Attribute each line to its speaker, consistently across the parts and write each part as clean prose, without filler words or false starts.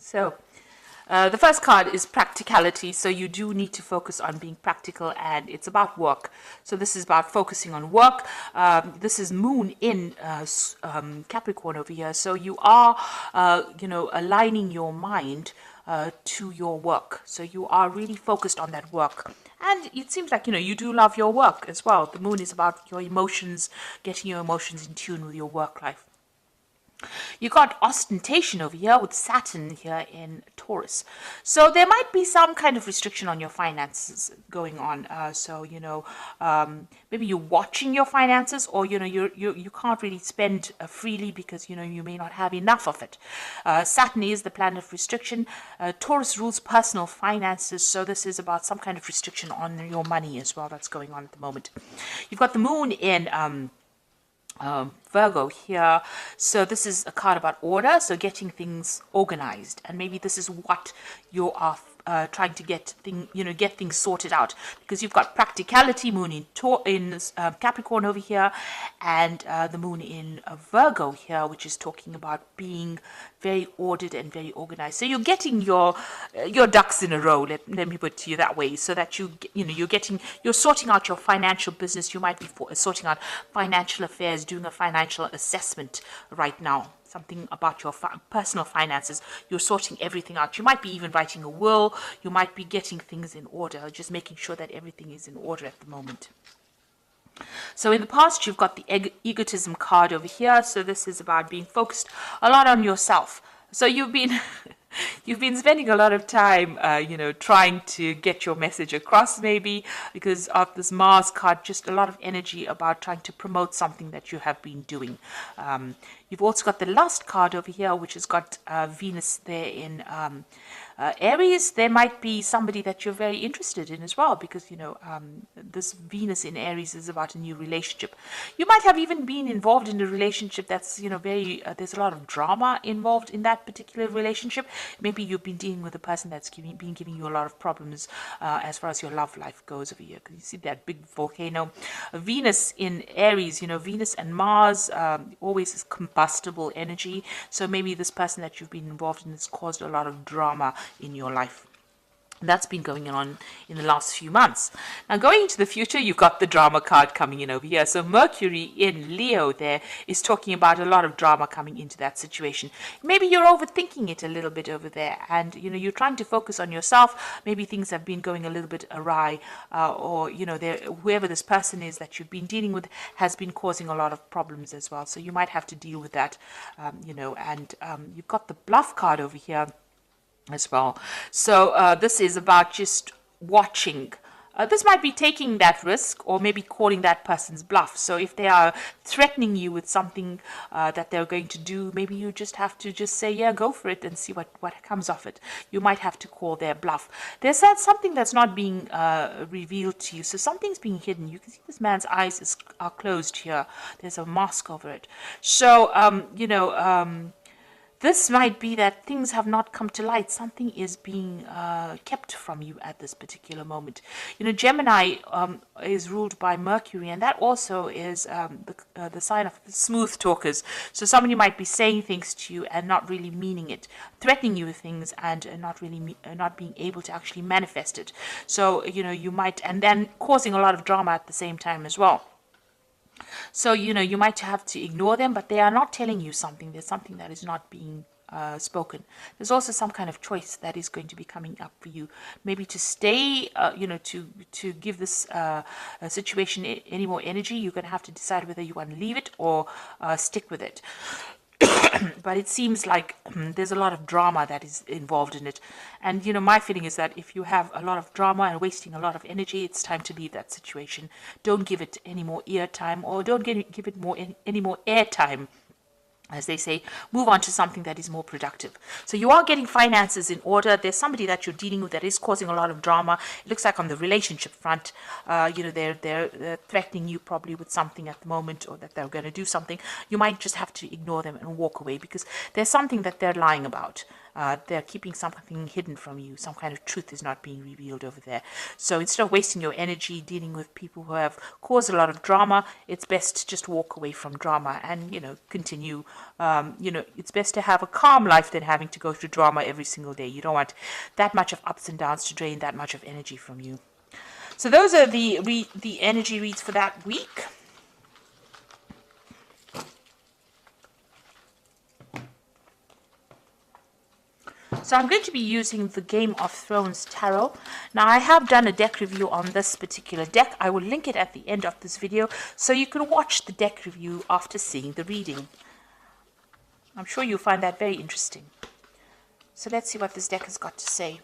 Speaker 1: So the first card is practicality. So you do need to focus on being practical, and it's about work. So this is about focusing on work. This is Moon in Capricorn over here. So you are, aligning your mind to your work. So you are really focused on that work. And it seems like, you do love your work as well. The moon is about your emotions, getting your emotions in tune with your work life. You got ostentation over here with Saturn here in Taurus. So there might be some kind of restriction on your finances going on. Maybe you're watching your finances, or, you can't really spend freely because, you may not have enough of it. Saturn is the planet of restriction. Taurus rules personal finances. So this is about some kind of restriction on your money as well that's going on at the moment. You've got the moon in Virgo here. So this is a card about order, so getting things organized, and maybe this is what you are trying to get things sorted out, because you've got practicality, moon in Capricorn over here, and the moon in Virgo here, which is talking about being very ordered and very organized. So you're getting your ducks in a row. Let me put it to you that way, so that you're sorting out your financial business. You might be sorting out financial affairs, doing a financial assessment right now. Something about your personal finances. You're sorting everything out. You might be even writing a will. You might be getting things in order, just making sure that everything is in order at the moment. So in the past, you've got the egotism card over here. So this is about being focused a lot on yourself. So you've been spending a lot of time, trying to get your message across, maybe because of this Mars card, just a lot of energy about trying to promote something that you have been doing. You've also got the Lust card over here, which has got Venus there in Aries. There might be somebody that you're very interested in as well, because this Venus in Aries is about a new relationship. You might have even been involved in a relationship that's there's a lot of drama involved in that particular relationship. Maybe you've been dealing with a person that's been giving you a lot of problems as far as your love life goes over here, because you see that big volcano. Venus in Aries, Venus and Mars always is combustible energy. So maybe this person that you've been involved in has caused a lot of drama in your life. That's been going on in the last few months. Now, going into the future, you've got the drama card coming in over here. So Mercury in Leo there is talking about a lot of drama coming into that situation. Maybe you're overthinking it a little bit over there, and you're trying to focus on yourself. Maybe things have been going a little bit awry, or whoever this person is that you've been dealing with has been causing a lot of problems as well. So you might have to deal with that, and you've got the bluff card over here as well. So this is about just watching. This might be taking that risk, or maybe calling that person's bluff. So if they are threatening you with something that they're going to do, maybe you just have to just say, yeah, go for it, and see what comes of it. You might have to call their bluff. There's something that's not being revealed to you. So something's being hidden. You can see this man's eyes are closed here. There's a mask over it. So, this might be that things have not come to light. Something is being kept from you at this particular moment. Gemini is ruled by Mercury, and that also is the sign of smooth talkers. So somebody might be saying things to you and not really meaning it, threatening you with things, and not being able to actually manifest it. So you might, and then causing a lot of drama at the same time as well. So, you might have to ignore them, but they are not telling you something. There's something that is not being spoken. There's also some kind of choice that is going to be coming up for you. Maybe to stay, to give this situation any more energy, you're going to have to decide whether you want to leave it or stick with it. But it seems like there's a lot of drama that is involved in it. And, my feeling is that if you have a lot of drama and wasting a lot of energy, it's time to leave that situation. Don't give it any more ear time, or don't give it any more air time. As they say, move on to something that is more productive. So you are getting finances in order. There's somebody that you're dealing with that is causing a lot of drama. It looks like on the relationship front, they're threatening you probably with something at the moment, or that they're going to do something. You might just have to ignore them and walk away, because there's something that they're lying about. They're keeping something hidden from you. Some kind of truth is not being revealed over there. So instead of wasting your energy dealing with people who have caused a lot of drama, it's best to just walk away from drama and, continue. It's best to have a calm life than having to go through drama every single day. You don't want that much of ups and downs to drain that much of energy from you. So those are the energy reads for that week. So I'm going to be using the Game of Thrones Tarot. Now I have done a deck review on this particular deck. I will link it at the end of this video so you can watch the deck review after seeing the reading. I'm sure you'll find that very interesting. So let's see what this deck has got to say.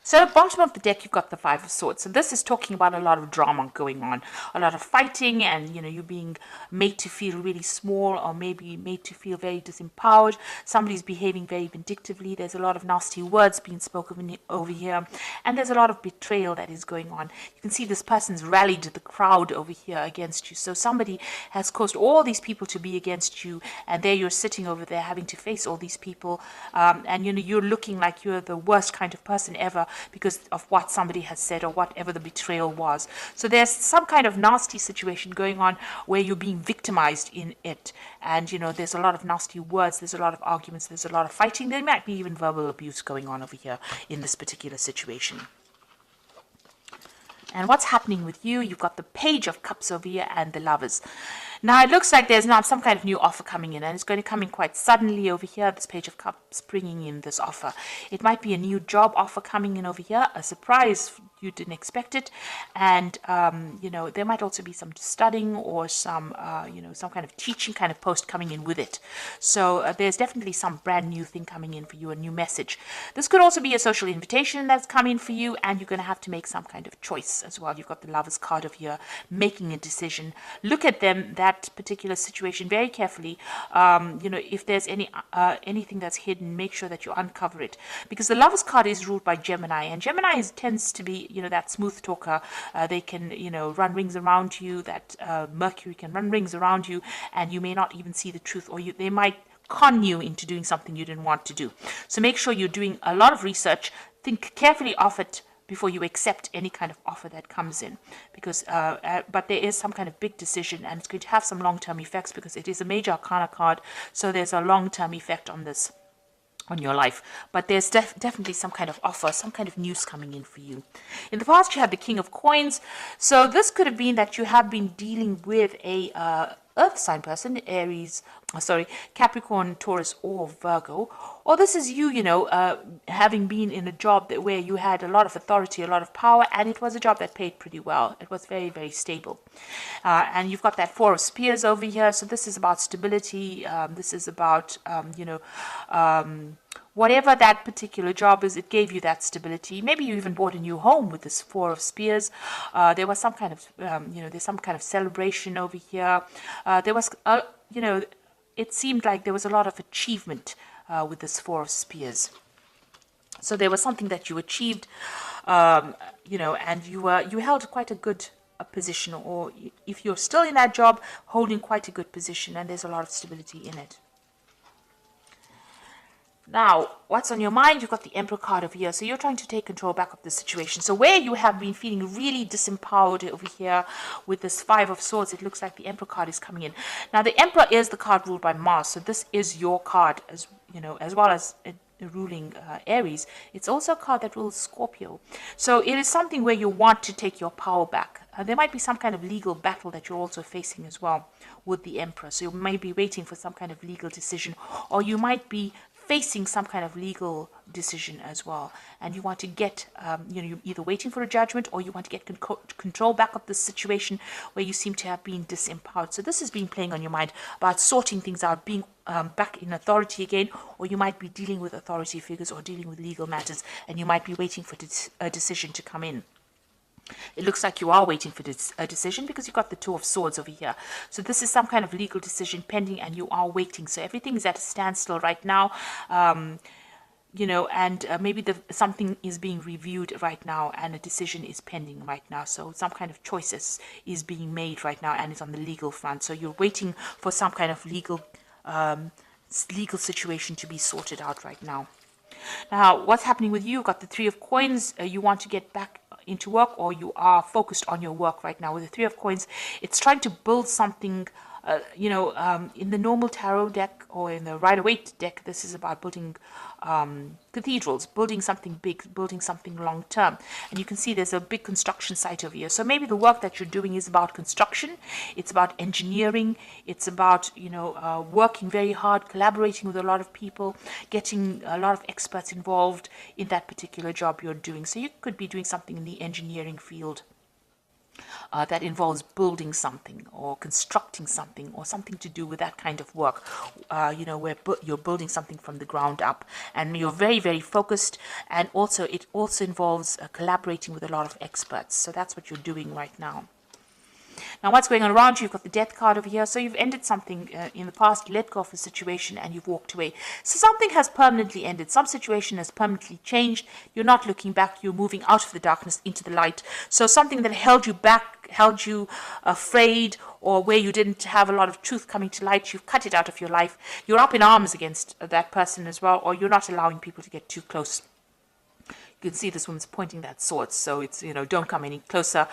Speaker 1: So at the bottom of the deck, you've got the Five of Swords. So this is talking about a lot of drama going on, a lot of fighting, and you being made to feel really small, or maybe made to feel very disempowered. Somebody's behaving very vindictively. There's a lot of nasty words being spoken over here, and there's a lot of betrayal that is going on. You can see this person's rallied the crowd over here against you. So somebody has caused all these people to be against you, and there you're sitting over there having to face all these people, and you're looking like you're the worst kind of person ever, because of what somebody has said or whatever the betrayal was. So there's some kind of nasty situation going on where you're being victimized in it. And, there's a lot of nasty words, there's a lot of arguments, there's a lot of fighting. There might be even verbal abuse going on over here in this particular situation. And what's happening with you? You've got the Page of Cups over here and the Lovers. Now, it looks like there's now some kind of new offer coming in, and it's going to come in quite suddenly over here, this Page of Cups bringing in this offer. It might be a new job offer coming in over here, a surprise, you didn't expect it, and, there might also be some studying or some, some kind of teaching kind of post coming in with it. So there's definitely some brand new thing coming in for you, a new message. This could also be a social invitation that's coming for you, and you're going to have to make some kind of choice as well. You've got the Lovers card over here, making a decision. Look at that particular situation very carefully. If there's anything that's hidden, make sure that you uncover it, because the Lovers card is ruled by Gemini, and Gemini tends to be that smooth talker. They can run rings around you. That Mercury can run rings around you, and you may not even see the truth, or they might con you into doing something you didn't want to do. So make sure you're doing a lot of research. Think carefully of it before you accept any kind of offer that comes in, because but there is some kind of big decision, and it's going to have some long-term effects because it is a major arcana card. So there's a long-term effect on this, on your life. But there's definitely some kind of offer, some kind of news coming in for you. In the past, you have the King of Coins. So this could have been that you have been dealing with a earth sign person, Capricorn, Taurus, or Virgo. Or this is you, having been in a job where you had a lot of authority, a lot of power, and it was a job that paid pretty well. It was very, very stable. And you've got that Four of Spears over here. So this is about stability. This is about, whatever that particular job is, it gave you that stability. Maybe you even bought a new home with this Four of Spears. There was some kind of, there's some kind of celebration over here. There was, it seemed like there was a lot of achievement with this Four of Spears. So there was something that you achieved, and you held quite a good position, or if you're still in that job, holding quite a good position, and there's a lot of stability in it. Now, what's on your mind? You've got the Emperor card over here. So you're trying to take control back of the situation. So where you have been feeling really disempowered over here with this Five of Swords, it looks like the Emperor card is coming in. Now, the Emperor is the card ruled by Mars. So this is your card, as well as ruling Aries. It's also a card that rules Scorpio. So it is something where you want to take your power back. There might be some kind of legal battle that you're also facing as well with the Emperor. So you may be waiting for some kind of legal decision, or you might be facing some kind of legal decision as well, and you want to get, you're either waiting for a judgment, or you want to get control back of the situation where you seem to have been disempowered. So this has been playing on your mind about sorting things out, being back in authority again, or you might be dealing with authority figures or dealing with legal matters, and you might be waiting for a decision to come in. It looks like you are waiting for a decision because you've got the Two of Swords over here. So this is some kind of legal decision pending, and you are waiting. So everything is at a standstill right now. and maybe something is being reviewed right now and a decision is pending right now. So some kind of choices is being made right now and it's on the legal front. So you're waiting for some kind of legal situation to be sorted out right now. Now, what's happening with you? You've got the Three of Coins. You want to get back into work, or you are focused on your work right now. With the Three of Coins, it's trying to build something. In the normal tarot deck or in the Rider-Waite deck, this is about building cathedrals, building something big, building something long term. And you can see there's a big construction site over here. So maybe the work that you're doing is about construction. It's about engineering. It's about, working very hard, collaborating with a lot of people, getting a lot of experts involved in that particular job you're doing. So you could be doing something in the engineering field. That involves building something or constructing something or something to do with that kind of work, where you're building something from the ground up and you're very, very focused. And also it also involves collaborating with a lot of experts. So that's what you're doing right now. Now, what's going on around you? You've got the Death card over here. So you've ended something in the past, you let go of a situation and you've walked away. So something has permanently ended. Some situation has permanently changed. You're not looking back. You're moving out of the darkness into the light. So something that held you back, held you afraid, or where you didn't have a lot of truth coming to light, you've cut it out of your life. You're up in arms against that person as well, or you're not allowing people to get too close. You can see this woman's pointing that sword, so it's, don't come any closer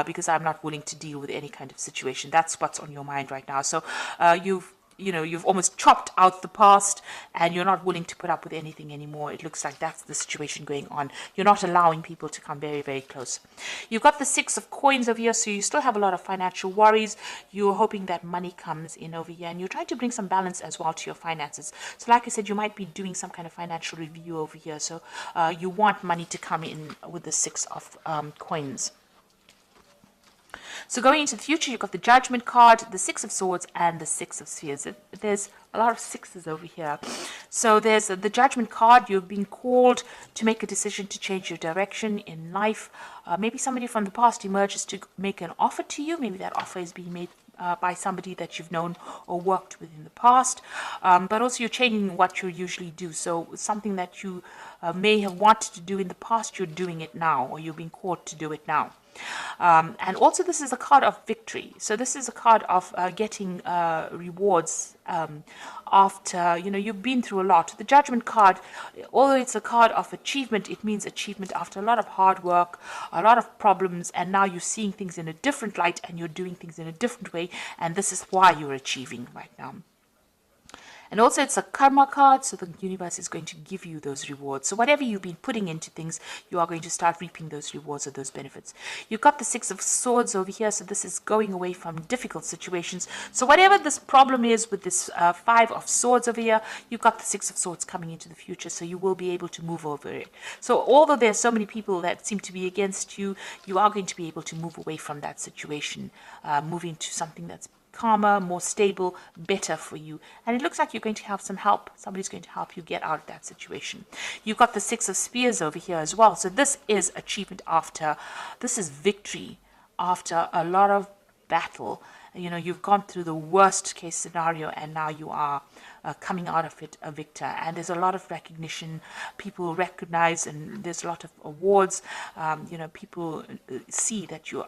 Speaker 1: because I'm not willing to deal with any kind of situation. That's what's on your mind right now. So you've almost chopped out the past and you're not willing to put up with anything anymore. It looks like that's the situation going on. You're not allowing people to come very, very close. You've got the Six of Coins over here, so you still have a lot of financial worries. You're hoping that money comes in over here and you're trying to bring some balance as well to your finances. So like I said, you might be doing some kind of financial review over here. So you want money to come in with the Six of Coins. So going into the future, you've got the Judgment card, the Six of Swords, and the Six of Spheres. There's a lot of sixes over here. So there's the Judgment card. You've been called to make a decision to change your direction in life. Maybe somebody from the past emerges to make an offer to you. Maybe that offer is being made by somebody that you've known or worked with in the past. But also you're changing what you usually do. So something that you may have wanted to do in the past, you're doing it now, or you're being called to do it now. And also this is a card of victory. So this is a card of getting rewards after, you've been through a lot. The Judgment card, although it's a card of achievement, it means achievement after a lot of hard work, a lot of problems, and now you're seeing things in a different light and you're doing things in a different way, and this is why you're achieving right now. And also it's a karma card, so the universe is going to give you those rewards. So whatever you've been putting into things, you are going to start reaping those rewards or those benefits. You've got the Six of Swords over here, so this is going away from difficult situations. So whatever this problem is with this Five of Swords over here, you've got the Six of Swords coming into the future, so you will be able to move over it. So although there's so many people that seem to be against you, you are going to be able to move away from that situation, moving to something that's calmer, more stable, better for you. And it looks like you're going to have some help. Somebody's going to help you get out of that situation. You've got the Six of Spears over here as well. So this is achievement this is victory after a lot of battle. You've gone through the worst case scenario and now you are coming out of it a victor. And there's a lot of recognition. People recognize, and there's a lot of awards. People see that you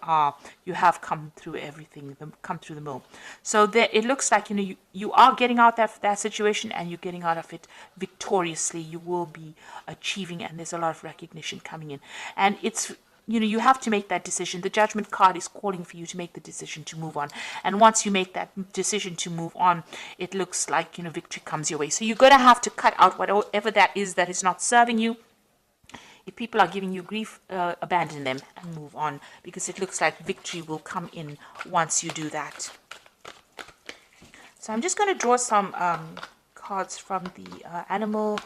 Speaker 1: have come through everything, come through the mill. So it looks like you are getting out of that situation and you're getting out of it victoriously. You will be achieving, and there's a lot of recognition coming in. And it's you have to make that decision. The Judgment card is calling for you to make the decision to move on. And once you make that decision to move on, it looks like, victory comes your way. So you're going to have to cut out whatever that is not serving you. If people are giving you grief, abandon them and move on, because it looks like victory will come in once you do that. So I'm just going to draw some cards from the Animal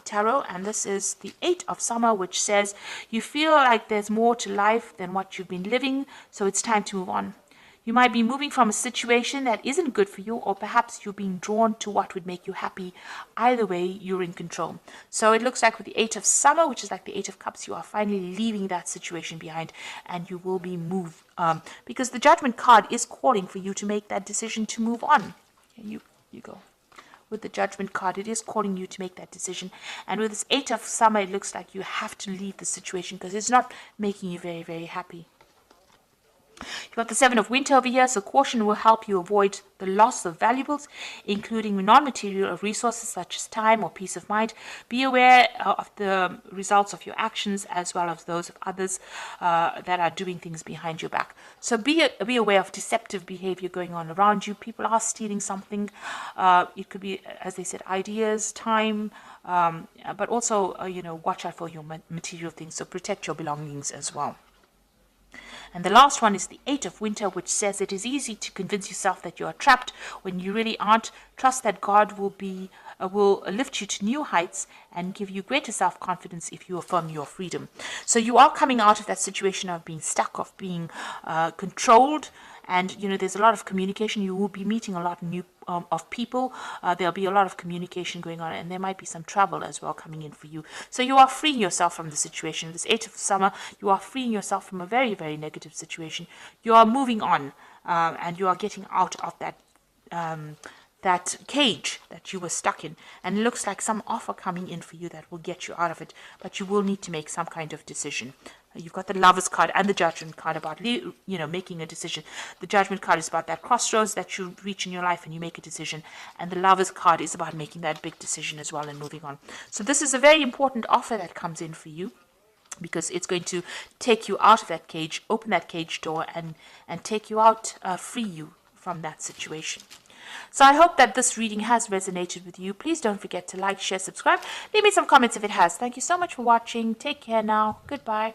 Speaker 1: Tarot, and this is the Eight of Summer, which says you feel like there's more to life than what you've been living, so it's time to move on. You might be moving from a situation that isn't good for you, or perhaps you're being drawn to what would make you happy. Either way, you're in control. So it looks like with the Eight of Summer, which is like the Eight of Cups, you are finally leaving that situation behind and you will be moved, because the Judgment card is calling for you to make that decision to move on. You go. with the Judgment card. It is calling you to make that decision. And with this 8 of Summer, it looks like you have to leave the situation because it's not making you very, very happy. You've got the 7 of Winter over here, so caution will help you avoid the loss of valuables, including non-material resources such as time or peace of mind. Be aware of the results of your actions as well as those of others that are doing things behind your back. So be aware of deceptive behavior going on around you. People are stealing something. It could be, as they said, ideas, time, but also, watch out for your material things. So protect your belongings as well. And the last one is the 8 of Winter, which says it is easy to convince yourself that you are trapped when you really aren't. Trust that God will lift you to new heights and give you greater self-confidence if you affirm your freedom. So you are coming out of that situation of being stuck, of being controlled. And, there's a lot of communication. You will be meeting a lot of people. There'll be a lot of communication going on, and there might be some trouble as well coming in for you. So you are freeing yourself from the situation. This 8 of Summer, you are freeing yourself from a very, very negative situation. You are moving on, and you are getting out of that cage that you were stuck in. And it looks like some offer coming in for you that will get you out of it, but you will need to make some kind of decision. You've got the Lovers card and the Judgment card about, making a decision. The Judgment card is about that crossroads that you reach in your life and you make a decision. And the Lovers card is about making that big decision as well and moving on. So this is a very important offer that comes in for you, because it's going to take you out of that cage, open that cage door, and take you out, free you from that situation. So I hope that this reading has resonated with you. Please don't forget to like, share, subscribe. Leave me some comments if it has. Thank you so much for watching. Take care now. Goodbye.